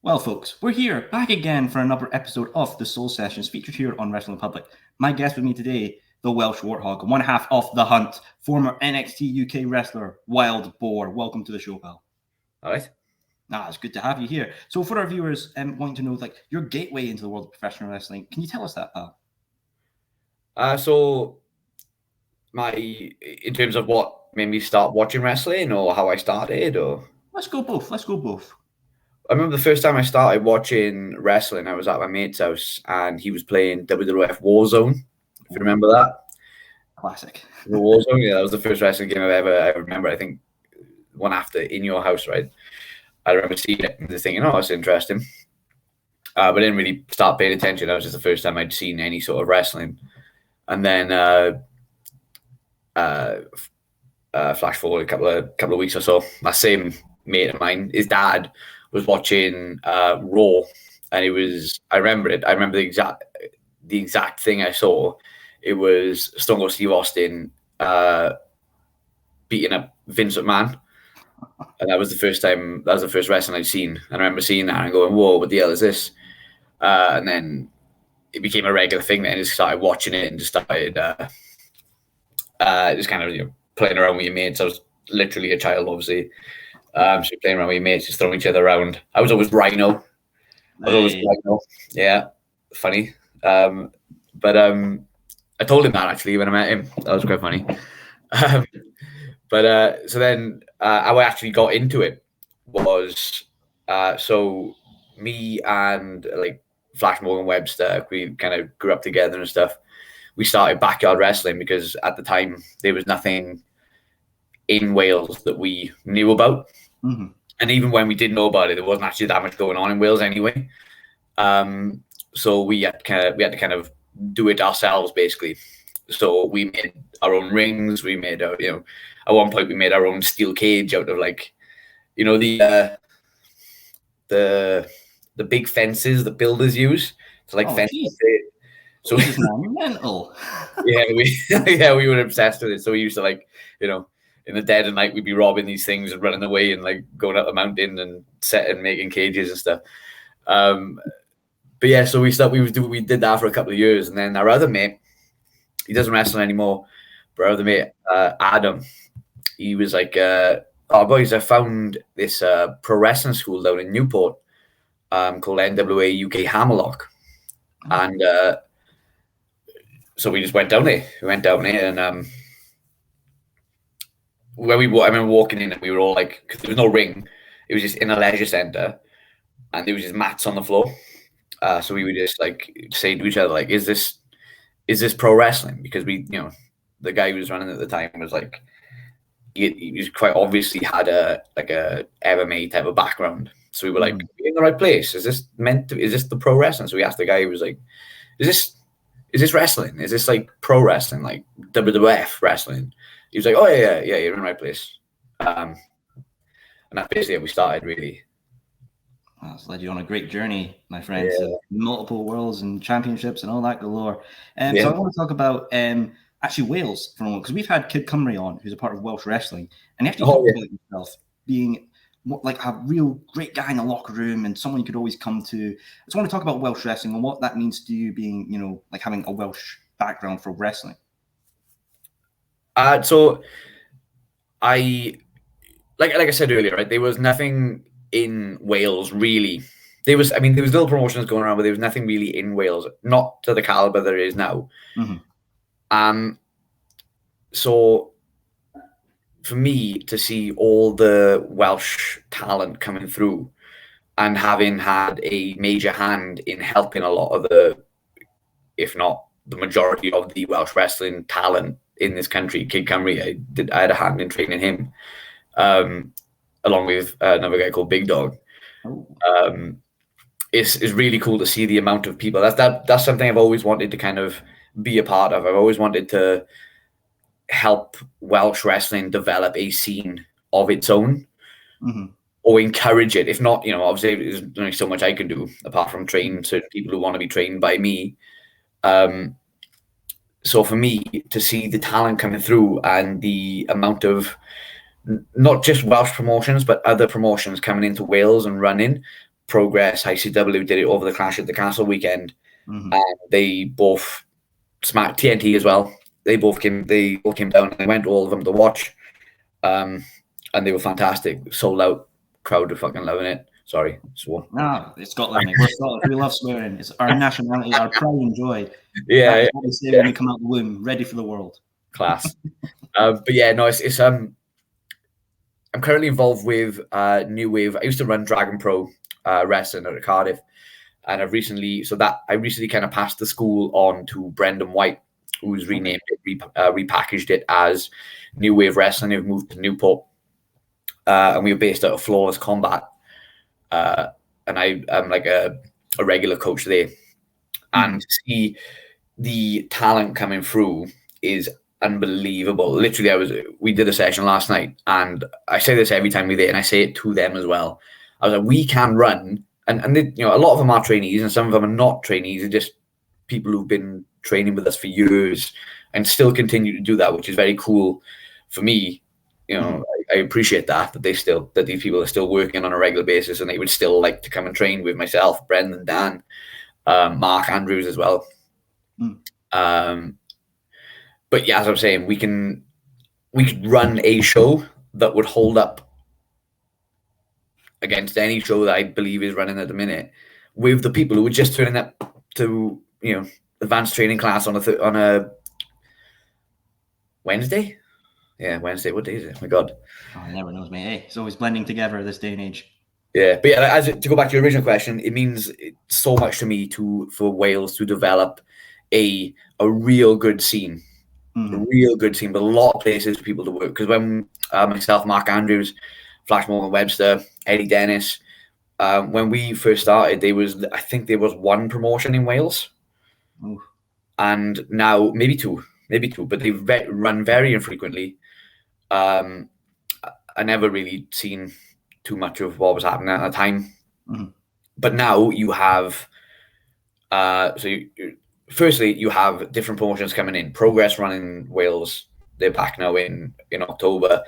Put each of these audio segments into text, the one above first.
Well, folks, we're here back again for another episode of the Soul Sessions featured here on Wrestling Republic. My guest with me today, the Welsh Warthog, one half of The Hunt, former NXT UK wrestler, Wild Boar. Welcome to the show, pal. All right. It's good to have you here. So for our viewers wanting to know your gateway into the world of professional wrestling, can you tell us that, pal? In terms of what made me start watching wrestling or how I started, or Let's go both. I remember the first time I started watching wrestling, I was at my mate's house and he was playing WWF Warzone. If you remember that. Classic. The Warzone, yeah, that was the first wrestling game I ever remember. I think one after In Your House, right? I remember seeing it and just thinking, oh, that's interesting. But I didn't really start paying attention. That was just the first time I'd seen any sort of wrestling. And then flash forward a couple of weeks or so, my same mate of mine, his dad was watching Raw, and I remember the exact thing I saw. It was Stone Cold Steve Austin beating up Vince McMahon. And that was the first wrestling I'd seen. And I remember seeing that and going, whoa, what the hell is this? And then it became a regular thing. Then I just started watching it and just started just kind of playing around with your mates. I was literally a child, obviously. So playing around with your mates, just throwing each other around. I was always Rhino. Yeah, funny. But I told him that actually when I met him. That was quite funny. So then how I actually got into it was so me and Flash Morgan Webster, we kind of grew up together and stuff. We started backyard wrestling because at the time there was nothing in Wales that we knew about. Mm-hmm. And even when we did know about it, there wasn't actually that much going on in Wales anyway. So we had to kind of do it ourselves basically. So we made our own rings. We made at one point we made our own steel cage out of the big fences that builders use to fence it. So this is monumental. we were obsessed with it. So we used to in the dead of night we'd be robbing these things and running away and going up the mountain and making cages and stuff. But yeah, so we did that for a couple of years, and then our other mate, he doesn't wrestle anymore, but our other mate, Adam, he was like, oh boys, I found this pro wrestling school down in Newport called NWA UK Hammerlock. And so we just went down there. We went down there, and I remember walking in and we were all because there was no ring. It was just in a leisure centre, and there was just mats on the floor. So we would just say to each other, is this pro wrestling? Because the guy who was running at the time was he was quite obviously had a MMA type of background. So we were in the right place. Is this the pro wrestling? So we asked the guy who was is this wrestling? Is this pro wrestling, like WWF wrestling? He was like, oh yeah, you're in the right place. And that's basically how we started, really. That's led you on a great journey, my friend. Yeah. Multiple worlds and championships and all that galore. So I want to talk about actually Wales for a moment, because we've had Kid Cymru on, who's a part of Welsh wrestling, and he actually talked about himself being a real great guy in the locker room and someone you could always come to. I just want to talk about Welsh wrestling and what that means to you, being having a Welsh background for wrestling. So I I said earlier, right? There was nothing in Wales really. There was little promotions going around, but there was nothing really in Wales, not to the caliber there is now. Mm-hmm. So for me to see all the Welsh talent coming through and having had a major hand in helping a lot of if not the majority of the Welsh wrestling talent in this country, Kid Cymru, I had a hand in training him, along with another guy called Big Dog. It's really cool to see the amount of people. That's something I've always wanted to kind of be a part of. I've always wanted to help Welsh wrestling develop a scene of its own, or encourage it. If not, obviously there's only so much I can do apart from train certain people who want to be trained by me. So for me to see the talent coming through and the amount of not just Welsh promotions, but other promotions coming into Wales and running, Progress, ICW did it over the Clash at the Castle weekend, and they both smacked TNT as well. They all came down, and I went to all of them to watch, and they were fantastic. Sold out, crowd were fucking loving it. Sorry, swore. No, it's Scotland. We're Scottish. We love swearing. It's our nationality, our pride and joy. Yeah, that's what we say when we come out the womb, ready for the world. Class. But yeah, no, it's I'm currently involved with New Wave. I used to run Dragon Pro wrestling at Cardiff, and I recently kind of passed the school on to Brendan White, who's renamed it, repackaged it as New Wave Wrestling. They've moved to Newport, and we were based out of Flawless Combat. And I'm like a regular coach there, and to see the talent coming through is unbelievable. Literally, we did a session last night, and I say this every time we're there, and I say it to them as well. I was like, we can run, and they, a lot of them are trainees, and some of them are not trainees. They're just people who've been training with us for years and still continue to do that, which is very cool for me. I appreciate that these people are still working on a regular basis, and they would still like to come and train with myself, Brendan, Dan, Mark Andrews as well. But yeah, as I'm saying, we could run a show that would hold up against any show that I believe is running at the minute, with the people who were just turning up to advanced training class on a Wednesday. Yeah, Wednesday. What day is it? Oh my God. Oh, I never knows, mate. Hey, it's always blending together this day and age. Yeah, but yeah, to go back to your original question, it means so much to me for Wales to develop a real good scene, a real good scene, but a lot of places for people to work. Because when myself, Mark Andrews, Flash Morgan Webster, Eddie Dennis, when we first started, I think there was one promotion in Wales, and now maybe two, but they run very infrequently. I never really seen too much of what was happening at the time. But now you have, firstly, you have different promotions coming in. Progress running Wales, they're back now in October.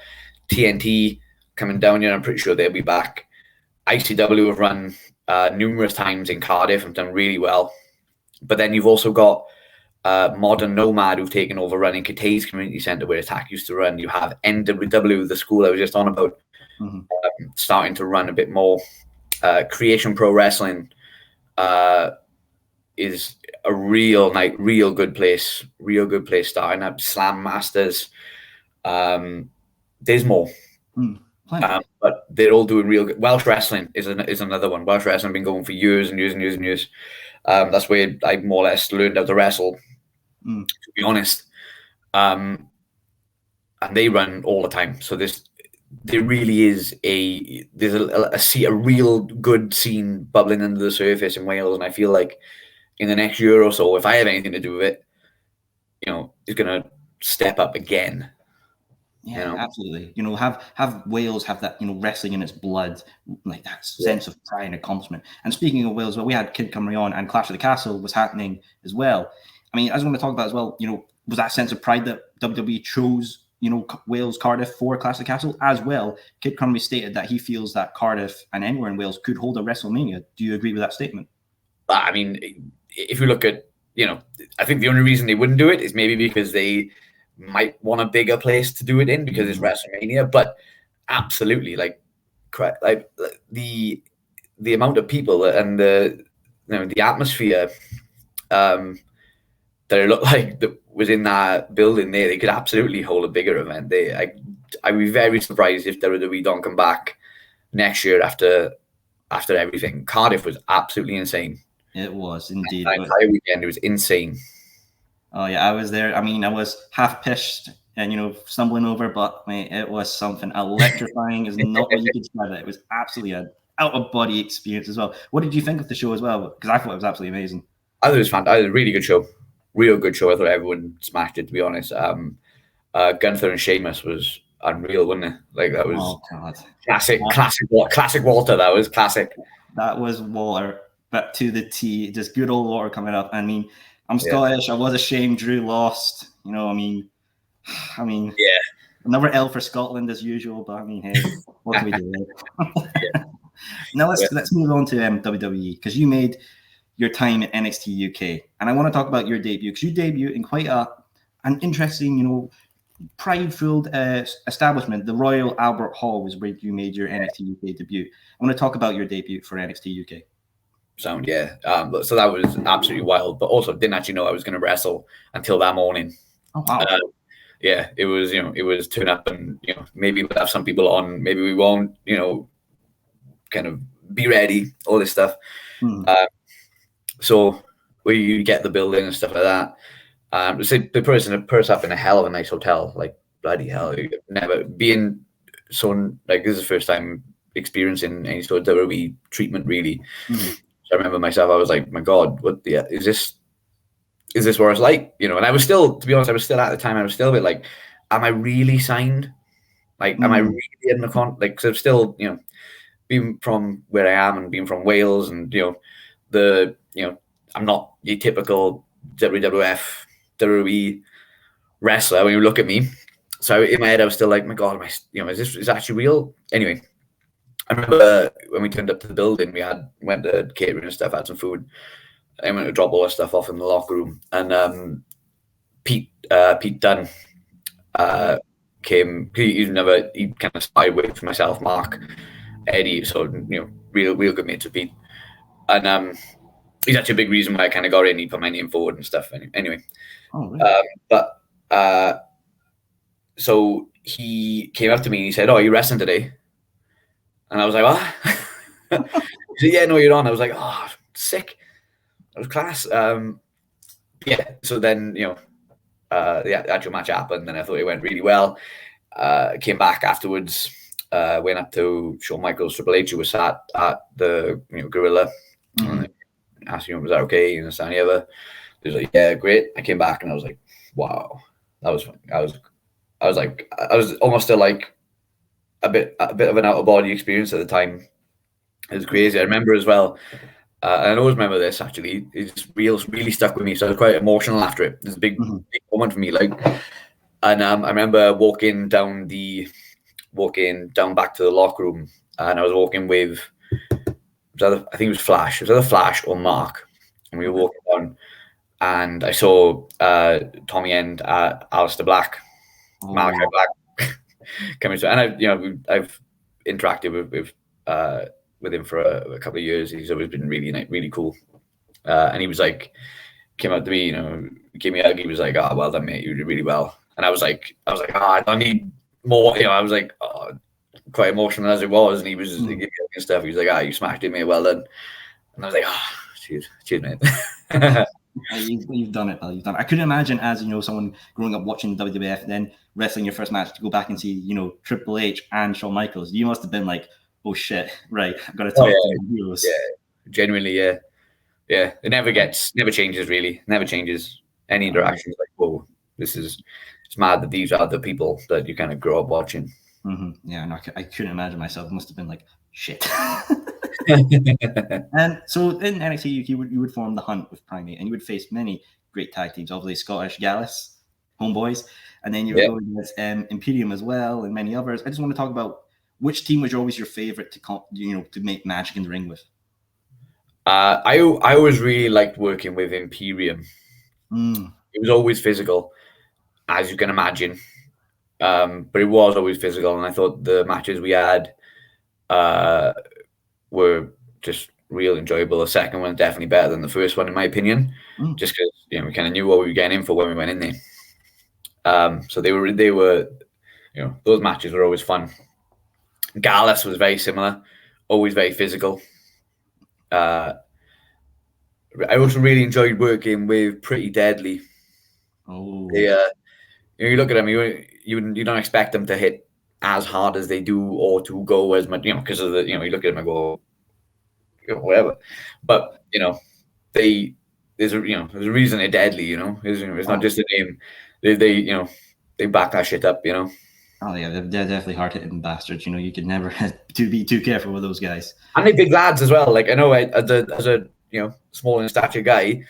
TNT coming down here, I'm pretty sure they'll be back. ICW have run numerous times in Cardiff and done really well. But then you've also got Modern Nomad, who've taken over running Catay's Community Centre, where Attack used to run. You have NWW, the school I was just on about, starting to run a bit more. Creation Pro Wrestling is a real good place starting up. Slam Masters, there's more. But they're all doing real good. Welsh Wrestling is another one. Welsh Wrestling have been going for years and years and years and years. That's where I more or less learned how to wrestle, to be honest. And they run all the time. So there really is a real good scene bubbling under the surface in Wales. And I feel like in the next year or so, if I have anything to do with it, it's going to step up again. Yeah, absolutely. Have Wales have that, wrestling in its blood, like that sense of pride and accomplishment. And speaking of Wales, well, we had Kid Cymru on, and Clash of the Castle was happening as well. I mean, I just want to talk about as well, was that sense of pride that WWE chose, Wales, Cardiff for Clash of the Castle as well. Kid Cymru stated that he feels that Cardiff and anywhere in Wales could hold a WrestleMania. Do you agree with that statement? I mean, if you look at, I think the only reason they wouldn't do it is maybe because they might want a bigger place to do it in because it's WrestleMania, but absolutely, like the amount of people and the atmosphere that it looked like that was in that building there, they could absolutely hold a bigger event. I'd be very surprised if WWE don't come back next year after everything. Cardiff was absolutely insane. It was indeed. The entire weekend, it was insane. Oh yeah, I was there. I mean, I was half pissed and stumbling over, but mate, it was something electrifying. Is not what you could describe it. It was absolutely an out of body experience as well. What did you think of the show as well? Because I thought it was absolutely amazing. I thought it was fantastic. It was a really good show, real good show. I thought everyone smashed it. To be honest, Gunther and Sheamus was unreal, wasn't it? Like that was classic Walter. That was classic. That was Walter, but to the T. Just good old Walter coming up. I mean, I'm Scottish. I was ashamed Drew lost. I mean, yeah. Another L for Scotland as usual, but I mean, hey, what can we do? Now let's move on to WWE, because you made your time at NXT UK, and I want to talk about your debut, because you debuted in quite an interesting, pride-filled establishment. The Royal Albert Hall was where you made your NXT UK debut. I want to talk about your debut for NXT UK. Sound, yeah. So that was absolutely wild, but also didn't actually know I was going to wrestle until that morning. Oh wow! Yeah, it was turn up, and maybe we'll have some people on, maybe we won't. Kind of be ready, all this stuff. So we get the building and stuff like that. So the person up in a hell of a nice hotel, like bloody hell. Never been so like this is the first time experiencing any sort of WWE treatment, really. So I remember myself, I was like, my God, what the is this where it's like? And I was still, to be honest, at the time, I was still a bit like, am I really signed? Like, am I really in the like? Because I'm still, being from where I am and being from Wales, and I'm not your typical WWF WWE wrestler when you look at me. So in my head, I was still like, my God, is this actually real? Anyway, I remember when we turned up to the building, we went to catering and stuff, had some food. I went to drop all our stuff off in the locker room, and Pete Dunne came. He kind of spied with myself, Mark, Eddie, so real good mates with Pete, and he's actually a big reason why I kind of got in. He put my name forward and stuff. Anyway, so he came up to me and he said, "Oh, are you wrestling today?" And I was like, "What?" He said, "Yeah, no, you're on." I was like, "Oh, sick. That was class." Yeah. So then the actual match happened, and I thought it went really well. Came back afterwards. Went up to Shawn Michaels, Triple H, who was sat at the Gorilla. Asked him, was that okay? And any other? He was like, yeah, great. I came back and I was like, wow, that was fun. I was almost like a bit of an out of body experience at the time. It was crazy. I remember as well. And I always remember this actually. It's really stuck with me. So I was quite emotional after it. It was a big moment for me. And I remember walking down back to the locker room, and I was walking with, I think it was Flash. It was either Flash or Mark, and we were walking down, and I saw Tommy End, Alistair Black, Malachi Black coming to, and I've interacted with him for a couple of years. He's always been really cool, and he was like, came up to me, gave me a hug. He was like, "Oh, well done, mate. You did really well." And I was like, "Oh, I don't need more." I was like, oh, quite emotional as it was, and he was giving me stuff. He was like, "Ah, you smashed it, mate. Well done." And I was like, "Ah, cheers, mate." You've done it, pal. You've done it. I couldn't imagine, as someone growing up watching WWF, then wrestling your first match, to go back and see Triple H and Shawn Michaels. You must have been like, "Oh shit, right, I've got to talk to my heroes." Yeah, genuinely, yeah. It never changes, really. Never changes. Any interaction is like, whoa, it's mad that these are the people that you kind of grow up watching. Yeah, no, I couldn't imagine myself. It must have been like, shit. And so in NXT UK, you would form the Hunt with Primate, and you would face many great tag teams, obviously Scottish Gallus, Homeboys, and then you were going with Imperium as well, and many others. I just want to talk about which team was always your favorite to make magic in the ring with. I always really liked working with Imperium. It was always physical, as you can imagine, but it was always physical, and I thought the matches we had were just real enjoyable. The second one definitely better than the first one, in my opinion, just because we kind of knew what we were getting in for when we went in there. So they were those matches were always fun. Gallus was very similar, always very physical. I also really enjoyed working with Pretty Deadly. Oh, you look at them, you don't expect them to hit as hard as they do, or to go as much, because of the, you look at them and go, whatever. But there's a reason they're deadly. It's not just a name. They back that shit up. Oh yeah, they're definitely hard-hitting bastards. You could never be too careful with those guys. And they're big lads as well. Like, I know as a small in stature guy,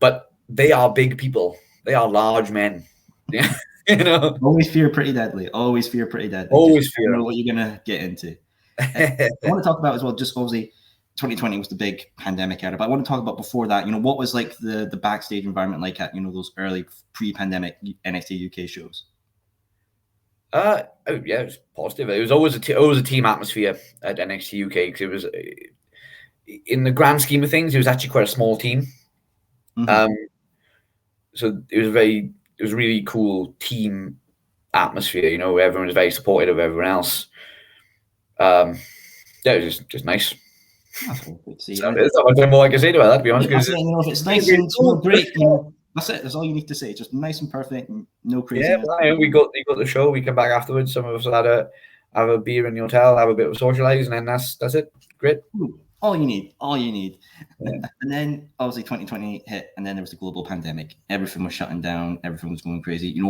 but they are big people. They are large men. Yeah, Always fear Pretty Deadly. Always fear Pretty Deadly. Always fear. You know what you're gonna get into. I want to talk about as well, just obviously 2020 was the big pandemic era, but I want to talk about before that, what was like the backstage environment like at, those early pre-pandemic NXT UK shows? Oh, yeah, it was positive. It was always a team atmosphere at NXT UK, because it was, in the grand scheme of things, it was actually quite a small team. Mm-hmm. So it was a really cool team atmosphere. Everyone was very supportive of everyone else. Yeah, it was just nice. That's good to see. There's not much more I can say about that, to be honest. That's it, if it's nice and great, that's it. That's all you need to say. Just nice and perfect, and no craziness. Yeah, we got the show. We come back afterwards. Some of us had have a beer in the hotel, have a bit of socialise, and then that's it. Great. All you need. Yeah. And then obviously 2020 hit, and then there was the global pandemic. Everything was shutting down. Everything was going crazy.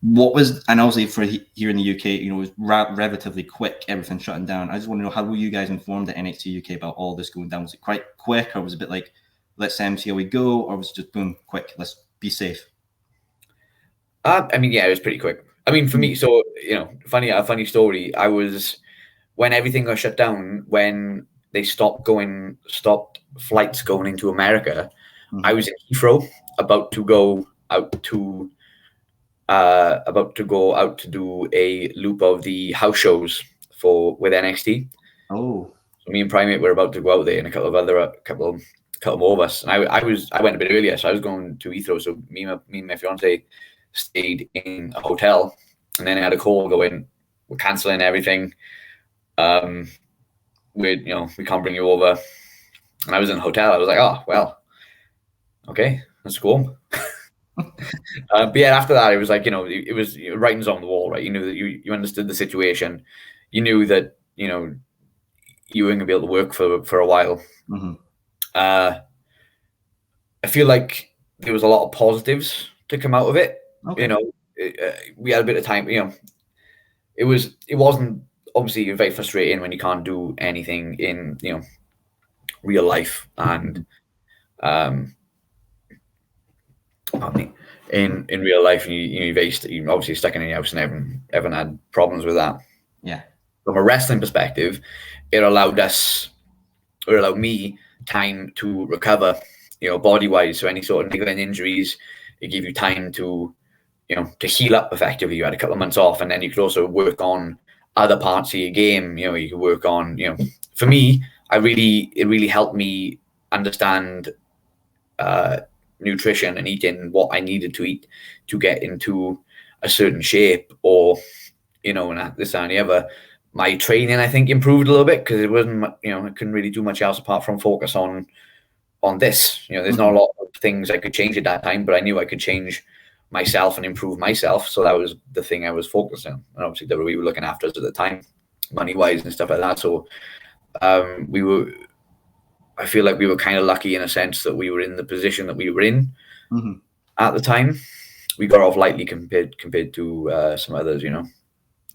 What was, and obviously for here in the UK, it was relatively quick. Everything shutting down. I just want to know, how were you guys informed at NXT UK about all this going down? Was it quite quick, or was it a bit like, let's see how we go, or was it just boom, quick, let's be safe? I mean, yeah, it was pretty quick. I mean, for me, so a funny story. I was, when everything got shut down, when they stopped flights going into America. Mm-hmm. I was in Heathrow, about to go out to do a loop of the house shows with NXT. Oh, so me and Primate were about to go out there, and a couple of us. And I went a bit earlier, so I was going to Heathrow. So me and my fiance stayed in a hotel, and then I had a call going, we're cancelling everything. We can't bring you over. And I was in a hotel. I was like, oh, well, okay, let's go home. But yeah, after that, it was like, it was writings on the wall, right? You knew that you understood the situation. You knew that, you weren't going to be able to work for a while. Mm-hmm. I feel like there was a lot of positives to come out of it. Okay. We had a bit of time, it wasn't obviously very frustrating when you can't do anything in, real life, and in real life, you're obviously stuck in your house, and everyone had problems with that. Yeah. From a wrestling perspective, it allowed me time to recover, body wise. So any sort of niggling injuries, it gave you time to heal up effectively. You had a couple of months off, and then you could also work on other parts of your game. You could work on, for me, it really helped me understand nutrition and eating what I needed to eat to get into a certain shape, or, and this and the other. My training, I think, improved a little bit, because it wasn't, I couldn't really do much else apart from focus on this. There's not a lot of things I could change at that time, but I knew I could change myself and improve myself. So that was the thing I was focused on. And obviously we were looking after us at the time, money wise and stuff like that. So I feel like we were kind of lucky in a sense that we were in the position that we were in at the time. We got off lightly compared to some others,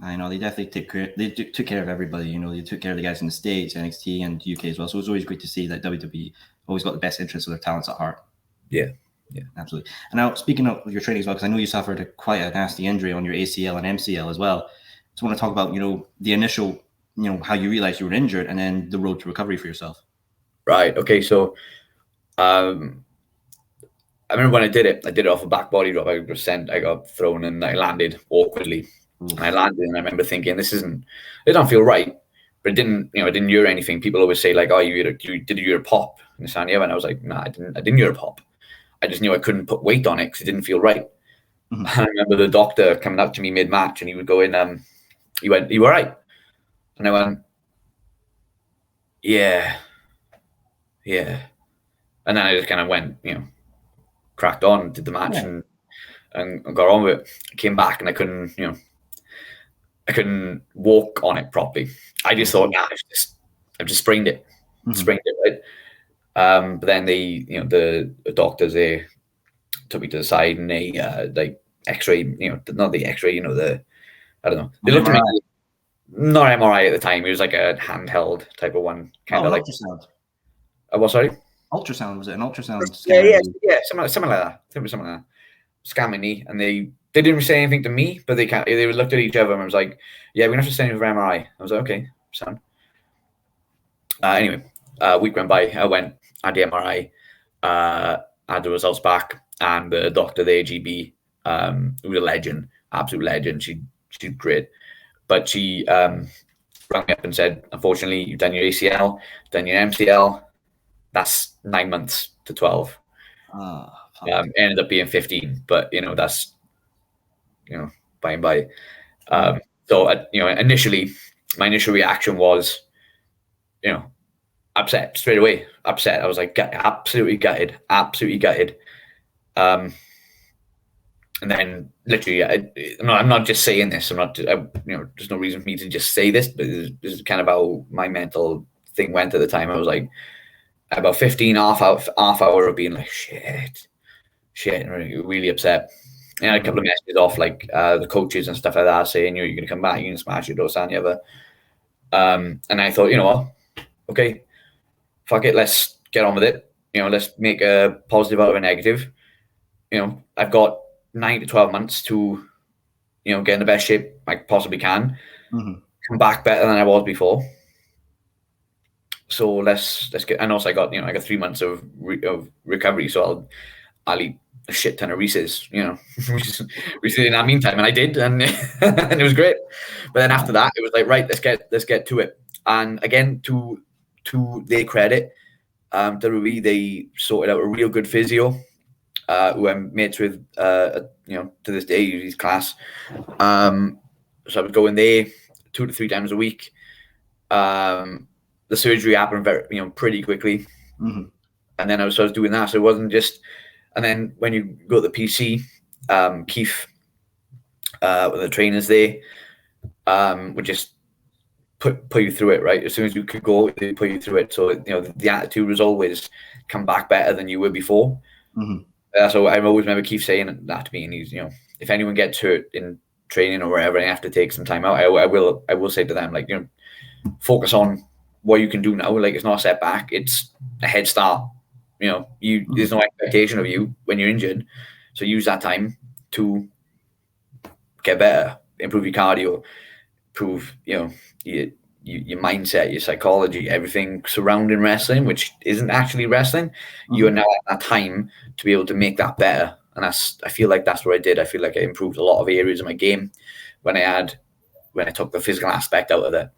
I know, they definitely took care of everybody. They took care of the guys in the States, NXT, and UK as well. So it was always great to see that WWE always got the best interests of their talents at heart. Yeah, absolutely. And now, speaking of your training as well, because I know you suffered quite a nasty injury on your ACL and MCL as well. Just want to talk about the initial, how you realized you were injured, and then the road to recovery for yourself. Right. Okay. So, I remember when I did it off a back body drop. I got thrown, and I landed awkwardly. And I landed, and I remember thinking, it don't feel right, but it didn't hear anything. People always say, like, oh, you did a Euro pop in the San Diego, and I was like, nah, I didn't Euro pop. I just knew I couldn't put weight on it because it didn't feel right. Mm-hmm. I remember the doctor coming up to me mid-match, and he would go in, he went, "You all right?" And I went, yeah. And then I just kind of went, cracked on, did the match, and got on with it. I came back, and I couldn't walk on it properly. I just thought, nah, I've just sprained it. Sprained it, right? But then the doctors, they took me to the side, and they like X-ray, not the X-ray, I don't know. They looked at me, not MRI at the time. It was like a handheld type of one, kind of like ultrasound. What? Sorry. Ultrasound, was it an ultrasound? Yeah, something like that. I think it was something like that. Scan my knee, and they didn't say anything to me, but they looked at each other, and I was like, "Yeah, we're gonna have to send you for MRI." I was like, "Okay, son." Anyway, a week went by. I went, had the MRI, had the results back, and the doctor, the AGB, who was a legend, absolute legend. She's great, but she rang me up and said, "Unfortunately, you've done your ACL, done your MCL. That's 9 months to 12." Ended up being 15, but that's by and by. So initially, my initial reaction was, upset straight away. Upset. I was like, absolutely gutted. And then literally, I'm not just saying this. I'm not. There's no reason for me to just say this, but this is kind of how my mental thing went at the time. I was like, about 15 half hour of being like, shit, really upset. And I had a couple of messages off like the coaches and stuff like that saying, you're going to come back, you're going to smash it, or something ever. And I thought, you know what? Okay, fuck it, let's get on with it. Let's make a positive out of a negative. I've got 9 to 12 months to, get in the best shape I possibly can. Come back better than I was before. So let's get. And also I got 3 months of recovery, so I'll eat a shit ton of Reese's, Reese's in that meantime, and I did, and and it was great. But then after that, it was like, right, let's get to it. And again, to their credit, WWE, they sorted out a real good physio, who I'm mates with, to this day, he's class. So I was going there 2 to 3 times a week. The surgery happened pretty quickly, and then I was doing that. So it wasn't just. And then when you go to the PC, Keith, with the trainers there, would just put you through it, right? As soon as you could go, they put you through it. So the attitude was always come back better than you were before. So I always remember Keith saying that to me, and he's if anyone gets hurt in training or wherever, and I have to take some time out, I will say to them, like, focus on what you can do now. Like, it's not a setback, it's a head start. There's no expectation of you when you're injured, so use that time to get better, improve your cardio, improve your mindset, your psychology, everything surrounding wrestling, which isn't actually wrestling. You are now at that time to be able to make that better, and I feel like that's what I did. I feel like I improved a lot of areas of my game when I took the physical aspect out of it.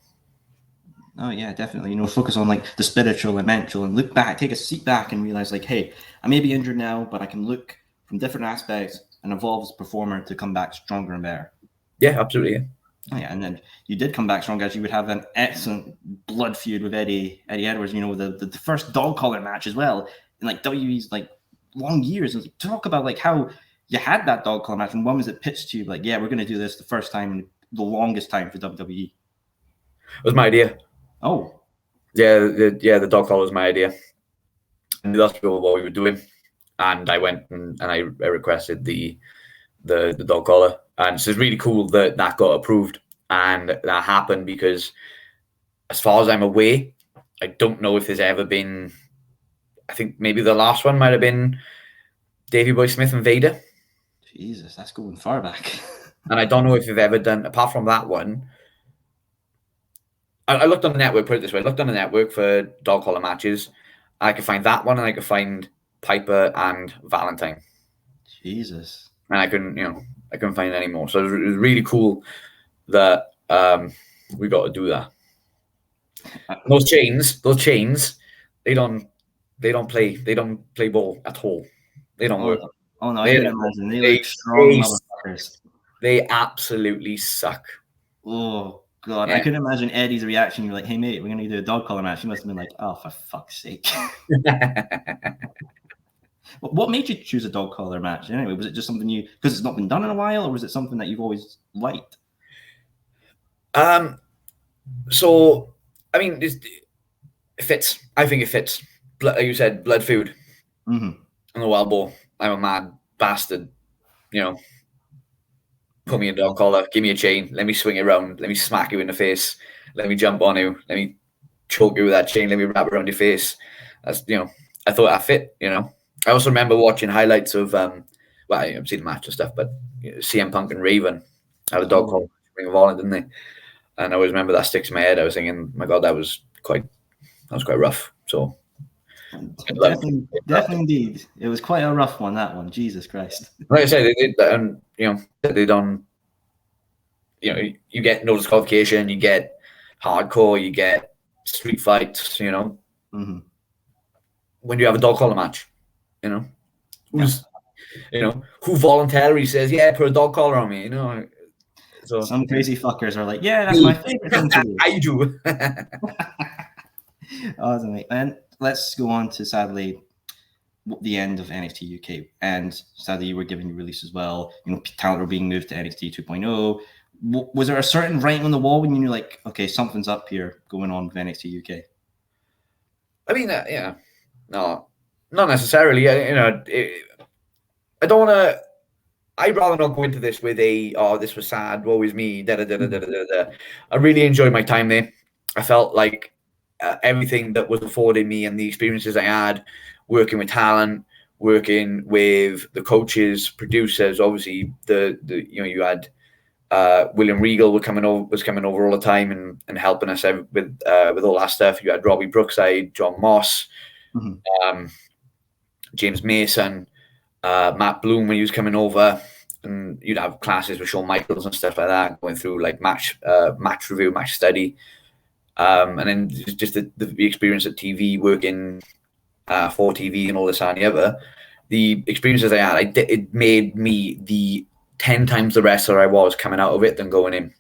Oh yeah, definitely. Focus on like the spiritual and mental, and look back, take a seat back, and realize like, hey, I may be injured now, but I can look from different aspects and evolve as a performer to come back stronger and better. Yeah, absolutely. Yeah. Oh yeah, and then you did come back stronger, as you would have an excellent blood feud with Eddie Edwards. The first dog collar match as well in like WWE's like long years. And talk about like how you had that dog collar match, and when was it pitched to you? Like, yeah, we're going to do this the first time in the longest time for WWE. It was my idea. Oh, yeah, the dog collar was my idea. And that's what we were doing. And I went and I requested the dog collar, and so it's really cool that got approved, and that happened because, as far as I'm aware, I don't know if there's ever been. I think maybe the last one might have been Davey Boy Smith and Vader. Jesus, that's going far back. And I don't know if they've ever done, apart from that one. I looked on the network, put it this way, I looked on the network for dog collar matches. I could find that one, and I could find Piper and Valentine. Jesus. And I couldn't find any more. So it was really cool that we got to do that. Those chains, they don't play ball at all. They don't work. Oh no, I can imagine. They look strong motherfuckers. They absolutely suck. Oh God, yeah. I couldn't imagine Eddie's reaction. You're like, hey mate, we're gonna do a dog collar match. He must have been like, oh, for fuck's sake. What made you choose a dog collar match anyway? Was it just something you, because it's not been done in a while, or was it something that you've always liked? So I mean, it fits. I think it fits. Like you said, blood food. I'm a wild boar. I'm a mad bastard. Put me in a dog collar, give me a chain, let me swing it around, let me smack you in the face, let me jump on you, let me choke you with that chain, let me wrap around your face. That's I thought that fit. I also remember watching highlights of I've seen the match and stuff, but CM Punk and Raven had a dog collar Ring of Honor, didn't they? And I always remember that sticks in my head. I was thinking, my God, that was quite that was quite rough. So definitely indeed. It was quite a rough one, that one. Jesus Christ. Like I said, they did, and they done. You get no disqualification, you get hardcore, you get street fights. Mm-hmm. When you have a dog collar match, who's who voluntarily says, yeah, put a dog collar on me, So some crazy fuckers are like, yeah, that's my favorite thing to do. I do. Awesome, mate. And let's go on to, sadly, the end of NXT UK. And sadly, you were given your release as well. Talent were being moved to NXT 2.0. Was there a certain writing on the wall when you knew, like, okay, something's up here going on with NXT UK? I mean, no, not necessarily. I don't want to. I'd rather not go into this with this was sad, woe is me, da da da da da da da. I really enjoyed my time there. I felt like everything that was afforded me and the experiences I had working with talent, working with the coaches, producers. Obviously, you had William Regal was coming over all the time and helping us with all that stuff. You had Robbie Brookside, John Moss, James Mason, Matt Bloom when he was coming over, and you'd have classes with Shawn Michaels and stuff like that, going through like match review, match study, and then just the experience at TV, working for TV and all this and the other. The experiences I had, it made me the 10 times the wrestler I was coming out of it than going in.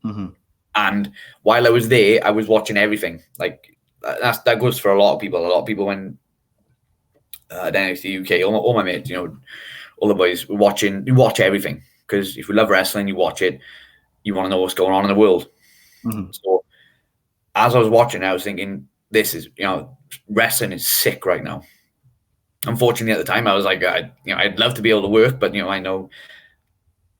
Mm-hmm. And while I was there, I was watching everything. Like that goes for a lot of people. A lot of people when at NXT UK, all my mates, all the boys you watch everything, because if you love wrestling, you watch it. You want to know what's going on in the world. Mm-hmm. So as I was watching, I was thinking, this is wrestling is sick right now. Unfortunately, at the time, I was like, I'd love to be able to work, but I know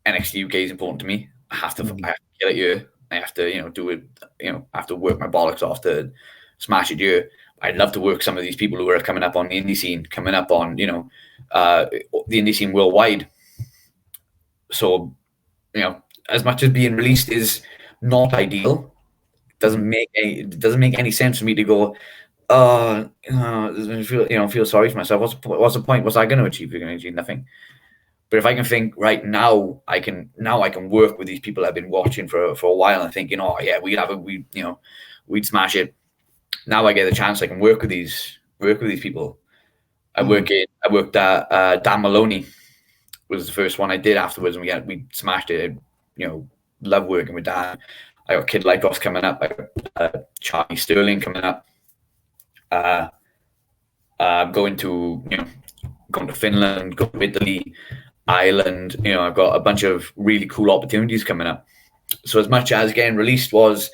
NXT UK is important to me. I have to get it here. I have to do it. I have to work my bollocks off to smash it here. I'd love to work some of these people who are coming up on the indie scene, coming up on the indie scene worldwide. So as much as being released is not ideal, it doesn't make any sense for me to go, feel sorry for myself. What's the point? What's I going to achieve? You're going to achieve nothing. But if I can think right now, I can work with these people I've been watching for a while and thinking, we'd smash it. Now I get the chance. I can work with these people. I worked at Dan Maloney was the first one I did afterwards, and we smashed it. Love working with Dan. I got Kid Lycos coming up. I got Charlie Sterling coming up. Going to Finland, going to Italy, Ireland. I've got a bunch of really cool opportunities coming up. So as much as getting released was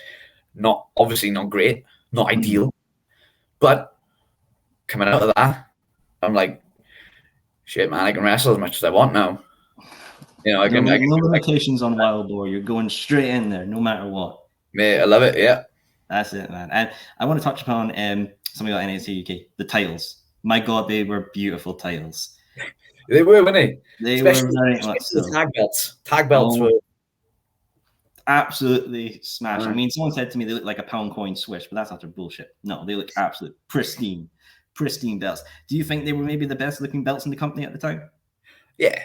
obviously not great, not ideal, but coming out of that, I'm like, shit, man, I can wrestle as much as I want now. I can. No limitations on Wild Boar. You're going straight in there, no matter what. Mate, I love it. Yeah, that's it, man. And I want to touch upon something about NXT UK, the titles. My God, they were beautiful titles. They were, weren't they? They were very much so. The tag belts. Tag belts were absolutely smashed. I mean, someone said to me they look like a pound coin swish, but that's utter bullshit. No, they look absolutely pristine belts. Do you think they were maybe the best looking belts in the company at the time? Yeah.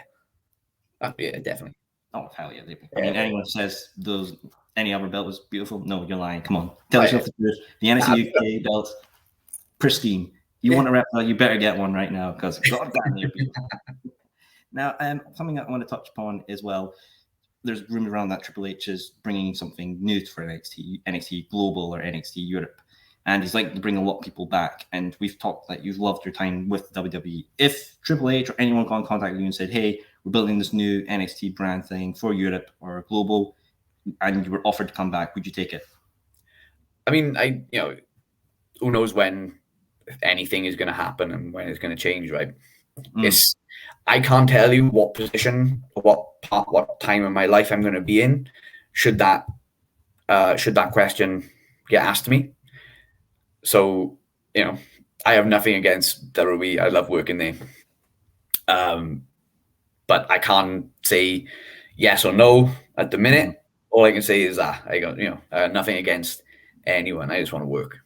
Yeah, definitely. Oh, hell yeah. I mean, anyone says any other belt was beautiful? No, you're lying. Come on. Tell yourself the truth. The NXT UK belts, pristine. You want a rep, you better get one right now, because God damn, they're beautiful. Now, something I want to touch upon as well, there's rumors around that Triple H is bringing something new for NXT Global or NXT Europe. And he's like to bring a lot of people back. And we've talked that you've loved your time with WWE. If Triple H or anyone contacted you and said, hey, we're building this new NXT brand thing for Europe or Global, and you were offered to come back, would you take it? I mean, who knows when anything is going to happen and when it's going to change, right? I can't tell you what position or what time in my life I'm going to be in should that question get asked to me. So, I have nothing against WWE. I love working there. But I can't say yes or no at the minute. All I can say is that I got nothing against anyone. I just want to work.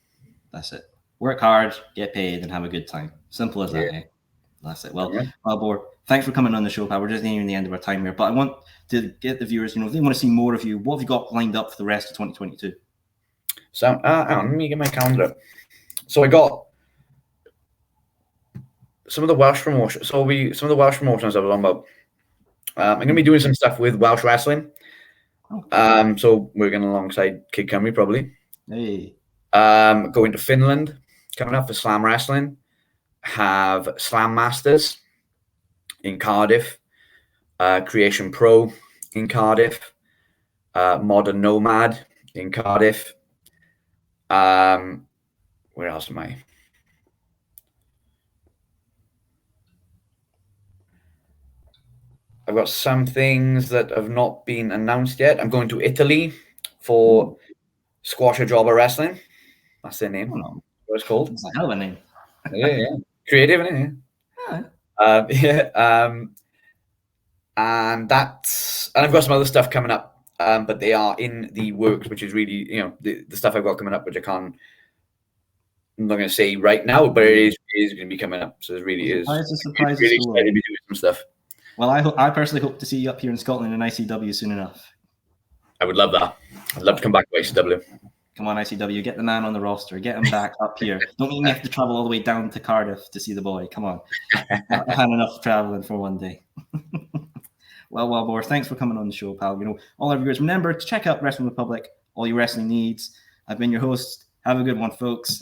That's it. Work hard, get paid, and have a good time. Simple as that. Eh? That's it. Well, Boar, thanks for coming on the show, pal. We're just nearing the end of our time here, but I want to get the viewers, if they want to see more of you, what have you got lined up for the rest of 2022? So, hang on, let me get my calendar up. So I got some of the Welsh promotions. Some of the Welsh promotions I was on about. I'm going to be doing some stuff with Welsh wrestling. So we're going alongside Kid Cymru probably. Hey. Going to Finland coming up for Slam Wrestling. Have Slam Masters in Cardiff. Creation Pro in Cardiff. Modern Nomad in Cardiff. Where else am I? I've got some things that have not been announced yet. I'm going to Italy for Squasher Jobber Wrestling. That's their name. What it's called. It's a hell of a name. Yeah. Creative, isn't it? And I've got some other stuff coming up, but they are in the works, which is really, the stuff I've got coming up, which I'm not going to say right now, but it is going to be coming up. So it really is. It's a surprise. Really excited to be doing some stuff. Well, I personally hope to see you up here in Scotland in ICW soon enough. I would love that. I'd love to come back to ICW. Come on, ICW, get the man on the roster. Get him back up here. Don't make me have to travel all the way down to Cardiff to see the boy. Come on. I've had enough traveling for one day. Well, Boar, thanks for coming on the show, pal. All our viewers, remember to check out Wrestling Republic, all your wrestling needs. I've been your host. Have a good one, folks.